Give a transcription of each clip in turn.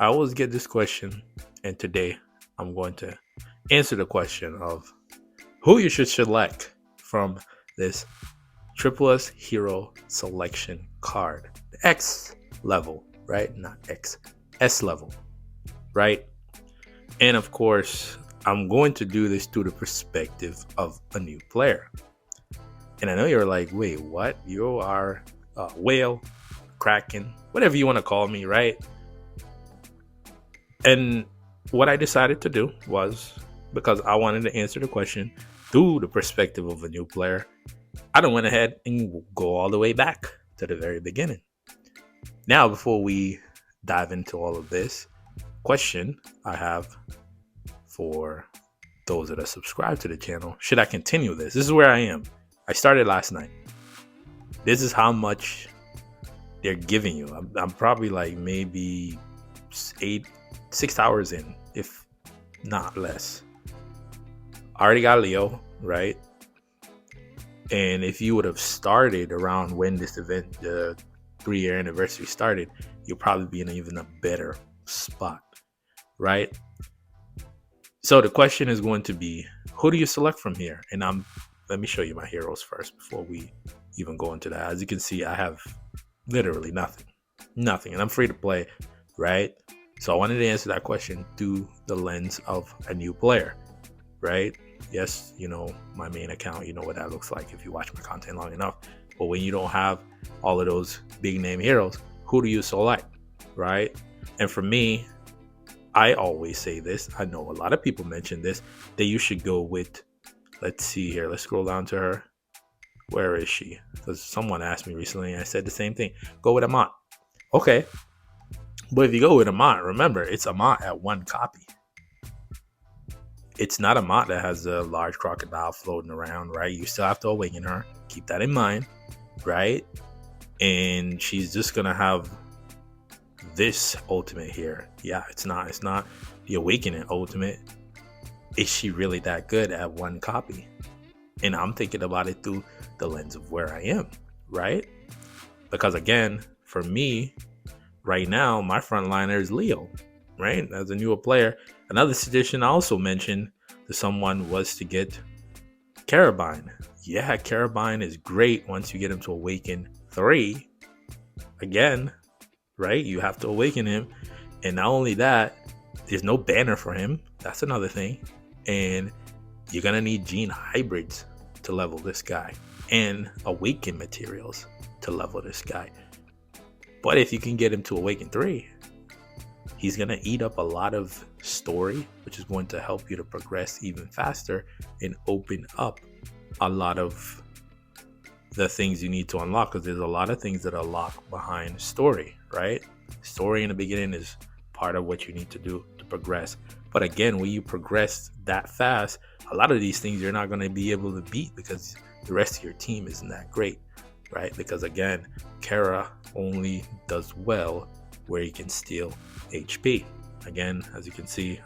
I always get this question, and today I'm going to answer the question of who you should select from this SSS Hero Selection Card. The X level, right? Not X, S level, right? And of course, I'm going to do this through the perspective of a new player. And I know you're like, wait, what? You are a whale, kraken, whatever you want to call me, right? And what I decided to do was, because I wanted to answer the question through the perspective of a new player, I done went ahead and go all the way back to the very beginning. Now, before we dive into all of this, question I have for those that are subscribed to the channel: should I continue this? This is where I am. I started last night. This is how much they're giving you. I'm probably like maybe 6 hours in, if not less. I already got Leo, right? And if you would have started around when this event, the 3-year anniversary started, you'll probably be in even a better spot, right? So the question is going to be, who do you select from here? And let me show you my heroes first before we even go into that. As you can see, I have literally nothing, and I'm free to play, right? So I wanted to answer that question through the lens of a new player, right? Yes, you know, my main account, you know what that looks like if you watch my content long enough. But when you don't have all of those big name heroes, who do you select, right? And for me, I always say this. I know a lot of people mention this, that you should go with, let's see here. Let's scroll down to her. Where is she? Because someone asked me recently and I said the same thing. Go with Amat. Okay. But if you go with Amat, remember, it's Amat at 1 copy. It's not Amat that has a large crocodile floating around, right? You still have to awaken her. Keep that in mind, right? And she's just going to have this ultimate here. Yeah, it's not the awakening ultimate. Is she really that good at 1 copy? And I'm thinking about it through the lens of where I am, right? Because again, for me, right now, my frontliner is Leo, right? As a newer player. Another suggestion I also mentioned to someone was to get Carabine. Yeah, Carabine is great once you get him to awaken 3. Again, right? You have to awaken him. And not only that, there's no banner for him. That's another thing. And you're going to need gene hybrids to level this guy and awaken materials to level this guy. But if you can get him to awaken 3, he's going to eat up a lot of story, which is going to help you to progress even faster and open up a lot of the things you need to unlock, because there's a lot of things that are locked behind story, right? Story in the beginning is part of what you need to do to progress. But again, when you progress that fast, a lot of these things you're not going to be able to beat because the rest of your team isn't that great, right? Because again, Kara only does well where he can steal HP. Again, as you can see,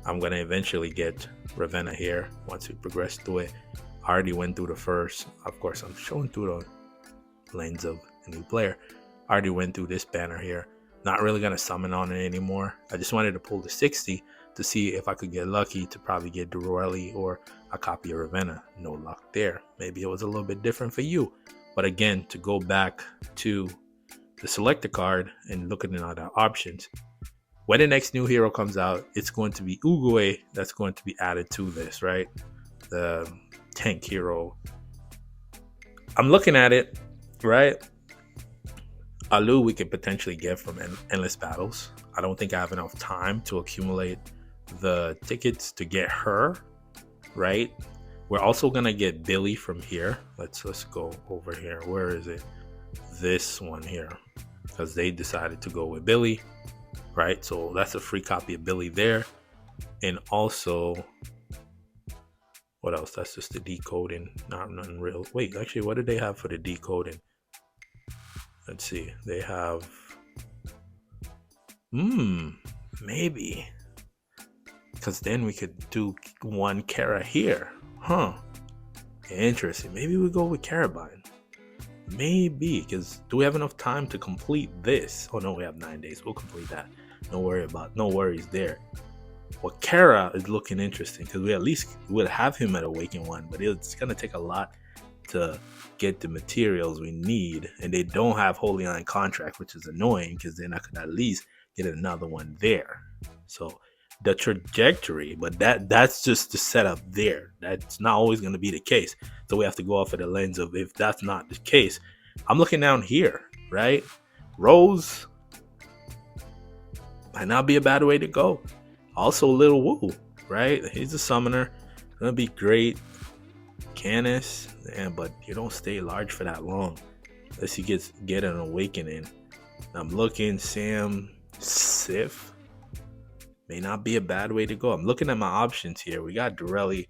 I'm going to eventually get Ravenna here once we progress through it. I already went through the first. Of course, I'm showing through the lens of a new player. I already went through this banner here. Not really going to summon on it anymore. I just wanted to pull the 60 to see if I could get lucky to probably get Durelli or a copy of Ravenna. No luck there. Maybe it was a little bit different for you. But again, to go back to the selector card and looking at other options, when the next new hero comes out, it's going to be Uguay that's going to be added to this, right? The tank hero. I'm looking at it, right? Alu we could potentially get from endless battles. I don't think I have enough time to accumulate the tickets to get her, right? We're also gonna get Billy from here. Let's go over here. Where is it? This one here, because they decided to go with Billy, right? So that's a free copy of Billy there. And also, what else? That's just the decoding, not nothing real. Wait, actually, what did they have for the decoding? Let's see. They have maybe, because then we could do 1 Kara here. Interesting. Maybe we go with Carabine. Maybe, because do we have enough time to complete this? Oh no, we have 9 days. We'll complete that. No worries there. Well, Kara is looking interesting because we at least would have him at Awaken 1, but it's gonna take a lot to get the materials we need, and they don't have Holy Iron Contract, which is annoying because then I could at least get another one there. So the trajectory, but that's just the setup there. That's not always going to be the case. So we have to go off of the lens of if that's not the case. I'm looking down here, right? Rose might not be a bad way to go. Also, Little Woo, right? He's a summoner. Gonna be great. Canis, but you don't stay large for that long unless you get an awakening. I'm looking Sam Sif. May not be a bad way to go. I'm looking at my options here. We got Dorelli.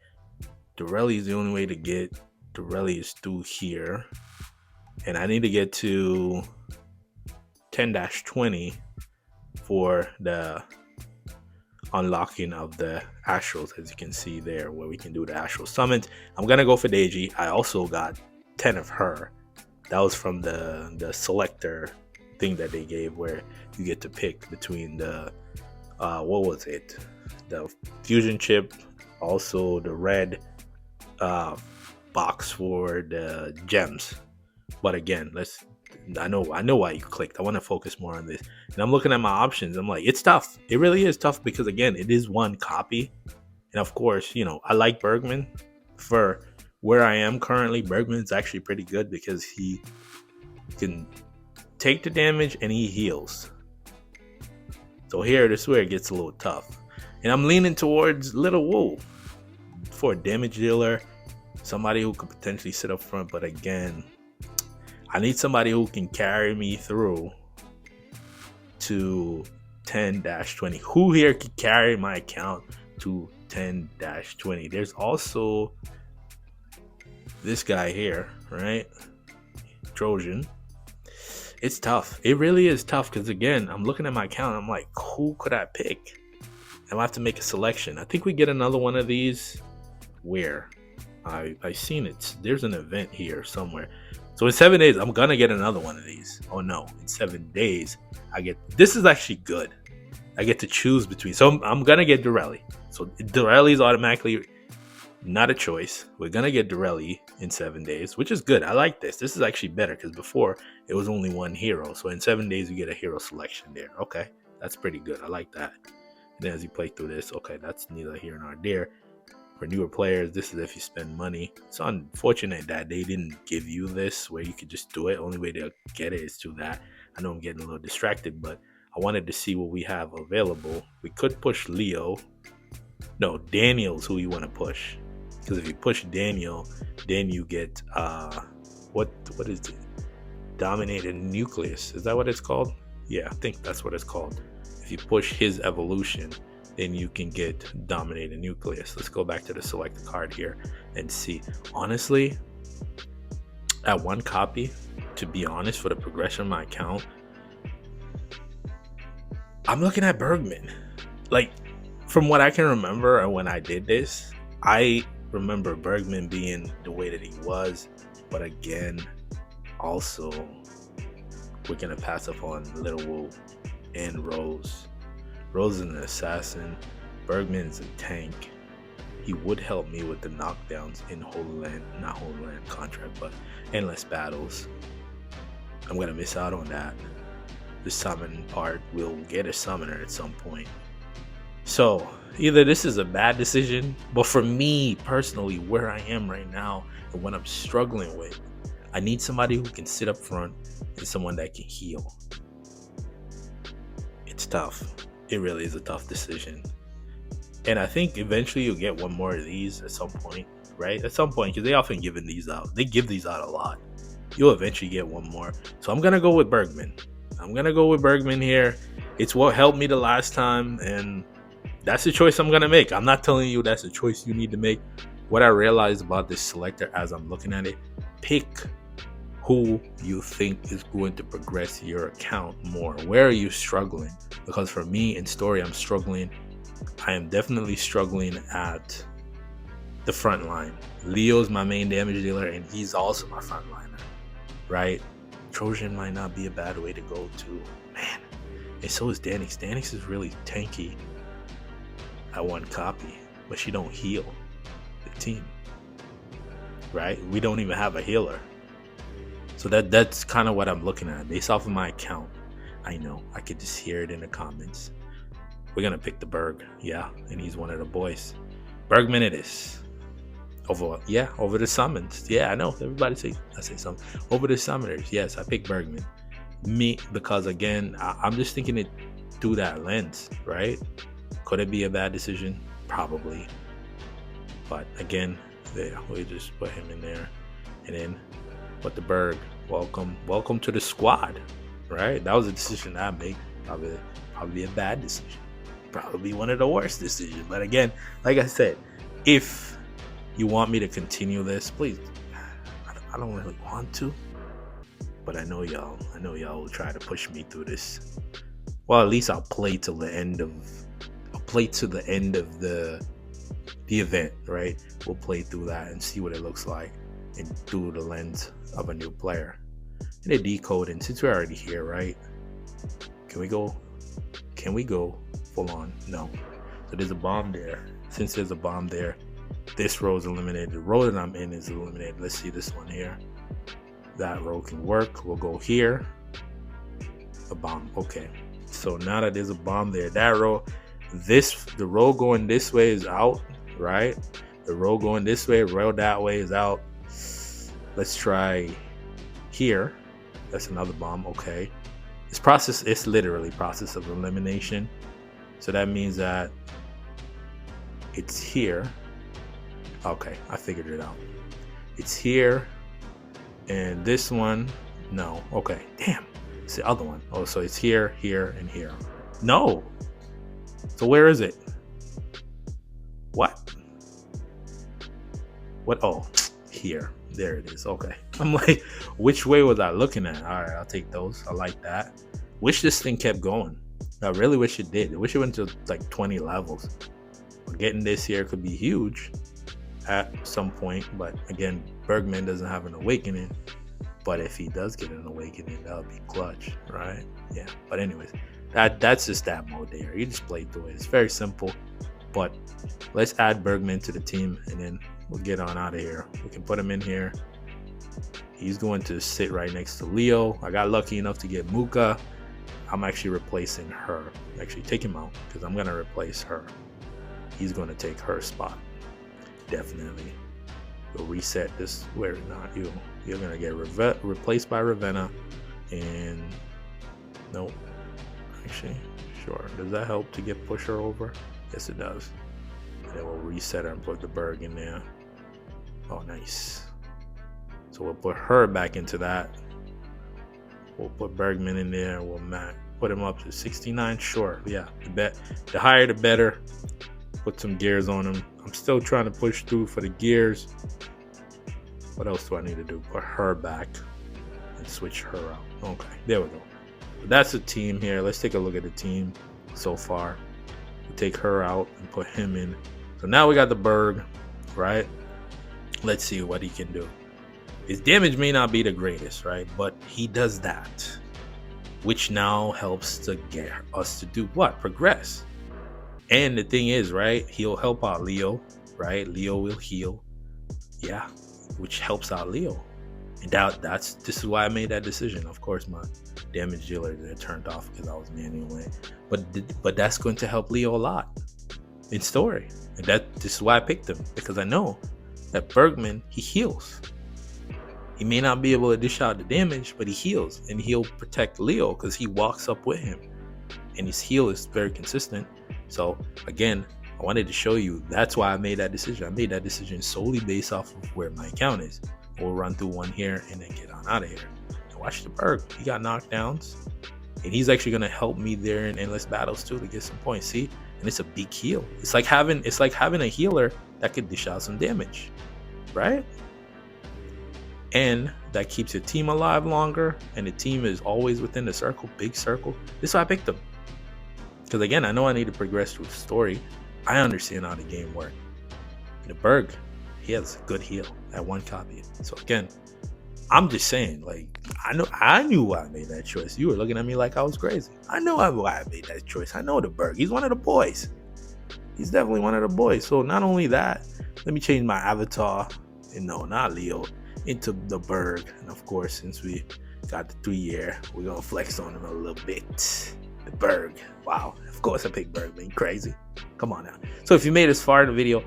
Dorelli is the only way to get. Dorelli is through here. And I need to get to 10-20 for the unlocking of the astrals, as you can see there, where we can do the astral summons. I'm gonna go for Deji. I also got 10 of her. That was from the selector thing that they gave, where you get to pick between the what was it, the fusion chip, also the red box for the gems. But again, I know why you clicked. I want to focus more on this. And I'm looking at my options. I'm like, it's tough. It really is tough because, again, it is one copy. And of course, I like Bergman. For where I am currently, Bergman's actually pretty good because he can take the damage and he heals. So here, this is where it gets a little tough. And I'm leaning towards Little Woo for a damage dealer. Somebody who could potentially sit up front. But again, I need somebody who can carry me through to 10-20. Who here can carry my account to 10-20? There's also this guy here, right? Trojan. It's tough. It really is tough because, again, I'm looking at my account. I'm like, who could I pick? I'm have to make a selection. I think we get another one of these. Where? I seen it. There's an event here somewhere. So in 7 days, I'm gonna get another one of these. Oh no, in 7 days, this is actually good. I get to choose between. So I'm gonna get Dorelli. So Dorelli is automatically not a choice. We're gonna get Dorelli in 7 days, which is good. I like this. This is actually better because before it was only one hero. So in 7 days, you get a hero selection there. Okay, that's pretty good. I like that. And then as you play through this, okay, that's neither here nor there. For newer players, this is if you spend money. It's unfortunate that they didn't give you this where you could just do it. Only way to get it is through that. I know I'm getting a little distracted, but I wanted to see what we have available. We could push Leo. No, Daniel's who you want to push. Because if you push Daniel, then you get what is it? Dominated Nucleus. Is that what it's called? Yeah, I think that's what it's called. If you push his evolution, then you can get Dominated Nucleus. Let's go back to the select card here and see. Honestly, at one copy, to be honest, for the progression of my account, I'm looking at Bergman. Like, from what I can remember and when I did this, I remember Bergman being the way that he was. But again, also, we're going to pass up on Little Woo and Rose. Rose is an assassin. Bergman is a tank. He would help me with the knockdowns in not Holy Land contract, but endless battles. I'm gonna miss out on that. The summon part, we'll get a summoner at some point. So either this is a bad decision, but for me personally, where I am right now and what I'm struggling with, I need somebody who can sit up front and someone that can heal. It's tough. It really is a tough decision. And I think eventually you'll get one more of these at some point, right? At some point, because they often give these out. They give these out a lot. You'll eventually get one more. So I'm going to go with Bergman. I'm going to go with Bergman here. It's what helped me the last time, and that's the choice I'm going to make. I'm not telling you that's a choice you need to make. What I realized about this selector as I'm looking at it, pick who you think is going to progress your account more. Where are you struggling? Because for me in story, I'm struggling. I am definitely struggling at the front line. Leo's my main damage dealer, and he's also my front liner, right? Trojan might not be a bad way to go to. Man, And so is Danix. Danix is really tanky at 1 copy, but she don't heal the team, right? We don't even have a healer. So that's kind of what I'm looking at based off of my account. I know I could just hear it in the comments. We're gonna pick the Berg, yeah, and he's one of the boys. Bergman it is. Over the summons. Yeah, I know. Everybody say something. Over the summoners. Yes, I picked Bergman. Me, because again, I'm just thinking it through that lens, right? Could it be a bad decision? Probably. But again, there, we just put him in there. And then put the Berg. Welcome to the squad. Right? That was a decision I made. Probably a bad decision. Probably one of the worst decisions. But again, like I said, if you want me to continue this, please. I don't really want to, but I know y'all will try to push me through this. Well, at least I'll play to the end of the event, right? We'll play through that and see what it looks like, and through the lens of a new player. And the decoding, since we're already here, right? Can we go full on? No. So there's a bomb there. Since there's a bomb there, this row is eliminated. The row that I'm in is eliminated. Let's see this one here. That row can work. We'll go here. A bomb. Okay. So now that there's a bomb there, that row, the row going this way is out, right? The row going this way, row that way is out. Let's try here. That's another bomb. Okay. It's literally process of elimination. So that means that it's here. Okay, I figured it out. It's here, and this one, no. Okay, damn. It's the other one. Oh, so it's here, here, and here. No. So where is it? What? Oh, here. There it is. Okay. I'm like, which way was I looking at? All right, I'll take those. I like that. Wish this thing kept going. I really wish it did. I wish it went to like 20 levels. Getting this here could be huge at some point, but again, Bergman doesn't have an awakening. But if he does get an awakening, that would be clutch, right? Yeah. But anyways, that's just that mode there. You just play through it. It's very simple. But let's add Bergman to the team, and then we'll get on out of here. We can put him in here. He's going to sit right next to Leo. I got lucky enough to get Muka. I'm actually replacing her. Actually, take him out because I'm going to replace her. He's going to take her spot. Definitely. We'll reset this. Where not you. You're going to get replaced by Ravenna. And nope. Actually, sure. Does that help to get pusher over? Yes, it does. And then we'll reset her and put the Berg in there. Oh, nice. So we'll put her back into that. We'll put Bergman in there. We'll put him up to 69. Sure. Yeah. The higher, the better. Put some gears on him. I'm still trying to push through for the gears. What else do I need to do? Put her back and switch her out. Okay. There we go. But that's the team here. Let's take a look at the team so far. We'll take her out and put him in. So now we got the Berg, right? Let's see what he can do. His damage may not be the greatest, right? But he does that, which now helps to get us to do what? Progress. And the thing is, right? He'll help out Leo, right? Leo will heal. Yeah, which helps out Leo. And this is why I made that decision. Of course, my damage dealer that turned off because I was manually. But that's going to help Leo a lot in story. And this is why I picked him, because I know that Bergman, he heals. He may not be able to dish out the damage, but he heals, and he'll protect Leo because he walks up with him, and his heal is very consistent. So again, I wanted to show you that's why I made that decision. I made that decision solely based off of where my account is. We'll run through one here and then get on out of here. And watch the Berg. He got knockdowns, and he's actually gonna help me there in endless battles too to get some points. See, and it's a big heal. It's like having a healer that could dish out some damage, right? And that keeps your team alive longer, and the team is always within the circle, big circle. This is why I picked them. Because again, I know I need to progress through the story. I understand how the game works. The Berg, he has a good heal at 1 copy. So again, I'm just saying, like, I knew why I made that choice. You were looking at me like I was crazy. I know why I made that choice. I know the Berg. He's one of the boys. He's definitely one of the boys. So not only that, let me change my avatar, and no, not Leo, into the Berg. And of course, since we got the 3-year, we're gonna flex on him a little bit. The Berg. Wow. Of course I picked Bergman. Crazy. Come on now. So if you made this far in the video,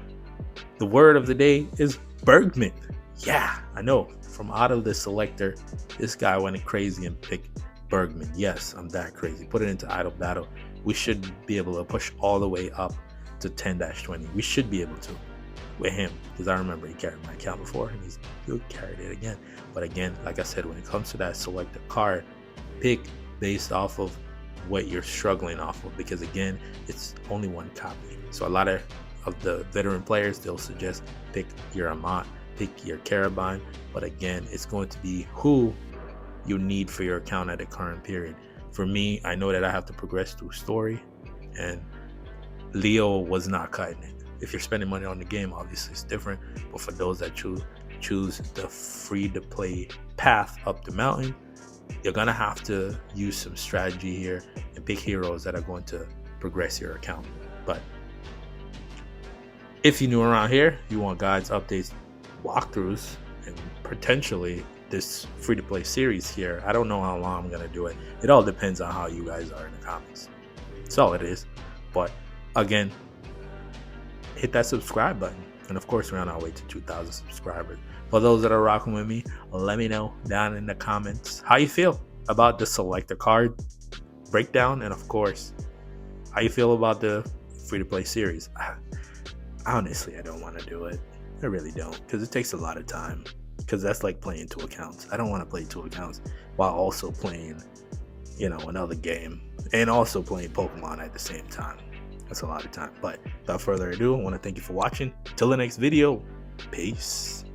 the word of the day is Bergman. Yeah, I know. From out of the selector, this guy went crazy and picked Bergman. Yes, I'm that crazy. Put it into idle battle. We should be able to push all the way up to 10-20. We should be able to with him, because I remember he carried my account before and he'll carry it again. But again, like I said, when it comes to that selector card, pick based off of what you're struggling off of, because again, it's only one copy. So a lot of the veteran players, they'll suggest pick your Amat, pick your Carabine, but again, it's going to be who you need for your account at the current period. For me, I know that I have to progress through story, and Leo was not cutting it. If you're spending money on the game, obviously it's different, but for those that choose the free to play path up the mountain, you're gonna have to use some strategy here and pick heroes that are going to progress your account. But if you're new around here, you want guides, updates, walkthroughs, and potentially this free-to-play series here, I don't know how long I'm gonna do it. It all depends on how you guys are in the comments. That's all it is. But again, hit that subscribe button, and of course we're on our way to 2,000 subscribers. For those that are rocking with me, let me know down in the comments how you feel about the selector card breakdown, and of course how you feel about the free-to-play series. Honestly, I don't want to do it. I really don't, because it takes a lot of time, because that's like playing 2 accounts. I don't want to play 2 accounts while also playing, another game and also playing Pokemon at the same time. That's a lot of time. But without further ado, I want to thank you for watching. Till the next video, peace.